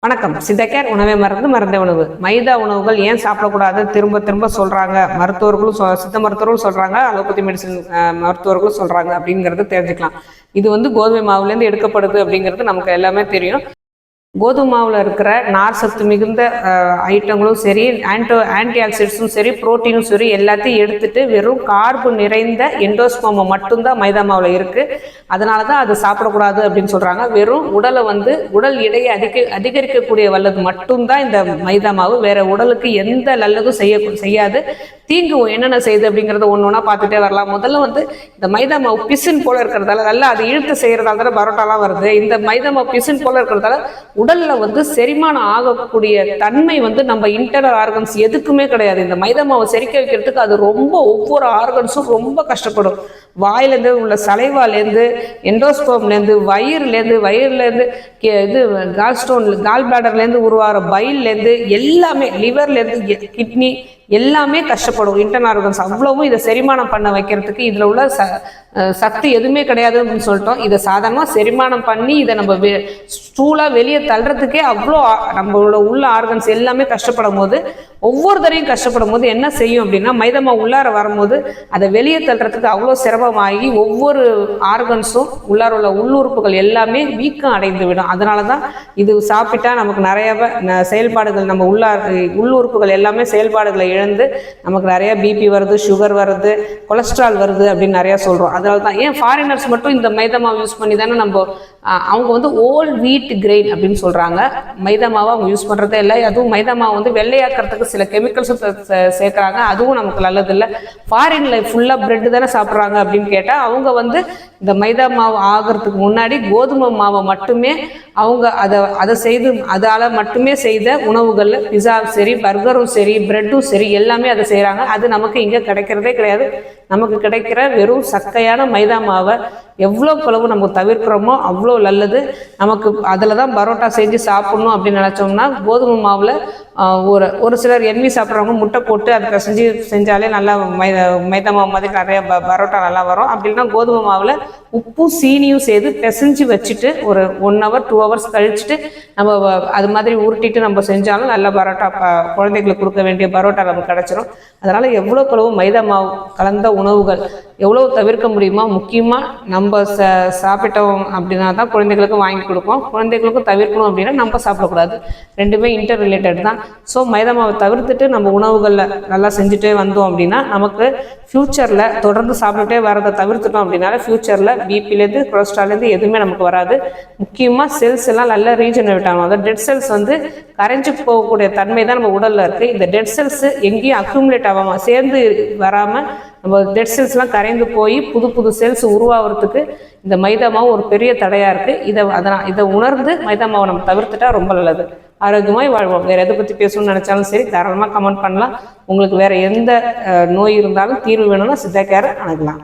வணக்கம். சித்தக்கேர் உணவே மருந்து மருந்தே உணவு. மைதா உணவுகள் ஏன் சாப்பிடக்கூடாது திரும்ப திரும்ப சொல்றாங்க. மருத்துவர்களும் சித்த மருத்துவர்களும் சொல்றாங்க, அலோபதி மெடிசன் மருத்துவர்களும் சொல்றாங்க அப்படிங்கிறது தெரிஞ்சுக்கலாம். இது கோதுமை மாவுலேருந்து எடுக்கப்படுது அப்படிங்கிறது நமக்கு எல்லாமே தெரியும். கோதுமை மாவில் இருக்கிற நார் சத்து மிகுந்த ஐட்டங்களும் சரி, ஆன்டி ஆக்சிடென்ட்ஸும் சரி, புரோட்டீனும் சரி எல்லாத்தையும் எடுத்துட்டு வெறும் கார்பு நிறைந்த எண்டோஸ்போமை மட்டும்தான் மைதா மாவில் இருக்குது. அதனால தான் அது சாப்பிடக்கூடாது அப்படின்னு சொல்கிறாங்க. வெறும் உடலை உடல் எடையை அதிகரிக்கக்கூடிய வல்லது மட்டும்தான் இந்த மைதா மாவு. வேற உடலுக்கு எந்த நல்லதும் செய்யாது. தீங்கு என்னென்ன செய்யுது அப்படிங்கிறத ஒன்று ஒன்றா பார்த்துட்டே வரலாம். முதல்ல இந்த மைதா மாவு பிசின் போல இருக்கிறதால நல்லா அது இழுத்து செய்கிறதால தானே பரோட்டாலாம் வருது. இந்த மைதா மாவு பிசின் போல இருக்கிறதால உடல்ல செரிமானம் ஆகக்கூடிய தன்மை நம்ம இன்டர்னல் ஆர்கன்ஸ் எதுக்குமே கிடையாது. இந்த மைதா மாவை செரிக்க வைக்கிறதுக்கு அது ஒவ்வொரு ஆர்கன்ஸும் ரொம்ப கஷ்டப்படும். வாயிலேருந்து உள்ள சலைவாலேருந்து, எண்டோஸ்போம்லேருந்து, வயிறுலேருந்து இது கால் பிளாடர்லேருந்து உருவாகிற பைல்லேருந்து எல்லாமே, லிவர்லேருந்து கிட்னி எல்லாமே கஷ்டப்படும். இன்டர்னல் ஆர்கன்ஸ் அவ்வளவும் இதை செரிமானம் பண்ண வைக்கிறதுக்கு இதில் உள்ள சக்தி எதுவுமே கிடையாது அப்படின்னு சொல்லிட்டோம். இதை சாதாரணமாக செரிமானம் பண்ணி இதை நம்ம ஸ்டூலாக வெளியே தள்ளுறதுக்கே அவ்வளோ நம்மளோட உள்ள ஆர்கன்ஸ் எல்லாமே கஷ்டப்படும் போது, ஒவ்வொரு தரையும் கஷ்டப்படும் போது என்ன செய்யும் அப்படின்னா, மைதமா உள்ளார வரும்போது அதை வெளியே தள்ளுறதுக்கு அவ்வளோ சிரமமாகி ஒவ்வொரு ஆர்கன்ஸும் உள்ளார உள்ள உள்ளுறுப்புகள் எல்லாமே வீக்கம் அடைந்து விடும். அதனால தான் இது சாப்பிட்டா நமக்கு நிறைய செயல்பாடுகள், நம்ம உள்ளுறுப்புகள் எல்லாமே செயல்பாடுகளை இழந்து நமக்கு நிறைய பிபி வருது, சுகர் வருது, கொலஸ்ட்ரால் வருது அப்படின்னு நிறைய சொல்கிறோம். அதனால தான் ஏன் ஃபாரினர்ஸ் மட்டும் இந்த மைதா மாவு யூஸ் பண்ணி தானே அவங்க ஓல் வீட் கிரெயின் அப்படின்னு சொல்கிறாங்க. மைதா மாவை அவங்க யூஸ் பண்ணுறதே இல்லை. அதுவும் மைதா மாவு வெள்ளையாக்கிறதுக்கு சில கெமிக்கல்ஸும் சேர்க்குறாங்க. அதுவும் நமக்கு நல்லது இல்லை. ஃபாரின்ல ஃபுல்லாக பிரெட்டு தானே சாப்பிட்றாங்க அப்படின்னு கேட்டால் அவங்க இந்த மைதா மாவு ஆகிறதுக்கு முன்னாடி கோதுமை மாவை மட்டுமே அவங்க அதை செய்து அதால் மட்டுமே செய்த உணவுகளில் பிஸாவும் சரி, பர்கரும் சரி, பிரெட்டும் சரி எல்லாமே அதை செய்கிறாங்க. அது நமக்கு இங்கே கிடைக்கிறதே கிடையாது. நமக்கு கிடைக்கிற வெறும் சக்கையான மைதா மாவை எவ்வளோ குளவு நம்ம தவிர்க்கிறோமோ அவ்வளோ நல்லது. நமக்கு அதில் தான் பரோட்டா செஞ்சு சாப்பிட்ணும் அப்படின்னு நினச்சோம்னா கோதுமை மாவில் ஒரு சிலர் எண்ணெய் சாப்பிட்றவங்க முட்டை போட்டு அதை செஞ்சாலே நல்லா மைதா மாவு மாதிரி நிறைய பரோட்டா நல்லா வரும். அப்படின்னா கோதுமை மாவில் உப்பும் சீனியும் சேர்த்து பிசைஞ்சு வச்சுட்டு ஒரு 1 hour 2 hours கழிச்சுட்டு நம்ம அது மாதிரி உருட்டிட்டு நம்ம செஞ்சாலும் நல்ல பரோட்டா குழந்தைகளுக்கு கொடுக்க வேண்டிய பரோட்டா நமக்கு கிடச்சிரும். அதனால் எவ்வளோ குளவு மைதா மாவு கலந்த உணவுகள் எவ்வளோ தவிர்க்க முடியுமோ, முக்கியமாக நம்ம சாப்பிட்டோம் அப்படின்னா தான் குழந்தைகளுக்கு வாங்கி கொடுப்போம். குழந்தைகளுக்கும் தவிர்க்கணும் அப்படின்னா நம்ம சாப்பிடக்கூடாது. ரெண்டுமே இன்டர் ரிலேட்டட் தான். ஸோ மைதா மாவை தவிர்த்துட்டு நம்ம உணவுகளில் நல்லா செஞ்சுட்டே வந்தோம் அப்படின்னா நமக்கு ஃப்யூச்சரில் தொடர்ந்து சாப்பிட்டுட்டே வரதை தவிர்த்துட்டோம் அப்படின்னால ஃப்யூச்சரில் பிபிலேருந்து கொலஸ்ட்ரால்லேருந்து எதுவுமே நமக்கு வராது. முக்கியமாக செல்ஸ் எல்லாம் நல்லா ரீஜெனரேட் ஆகும். அதாவது டெட் செல்ஸ் கரைஞ்சி போகக்கூடிய தன்மை தான் நம்ம உடலில் இருக்குது. இந்த டெட் செல்ஸ் எங்கேயும் அக்யூமுலேட் ஆகாமல் சேர்ந்து வராமல் நம்ம டெட் செல்ஸ்லாம் கரைந்து போய் புது செல்ஸ் உருவாகிறதுக்கு இந்த மைதா மாவு ஒரு பெரிய தடையாக இருக்குது. இதை உணர்ந்து மைதா மாவை நம்ம தவிர்த்துட்டா ரொம்ப நல்லது. ஆரோக்கியமாய் வாழ்வோம். வேறு எதை பற்றி பேசணும்னு நினச்சாலும் சரி தாராளமாக கமெண்ட் பண்ணலாம். உங்களுக்கு வேறு எந்த நோய் இருந்தாலும் தீர்வு வேணும்னா சித்தா கேரை அணுகலாம்.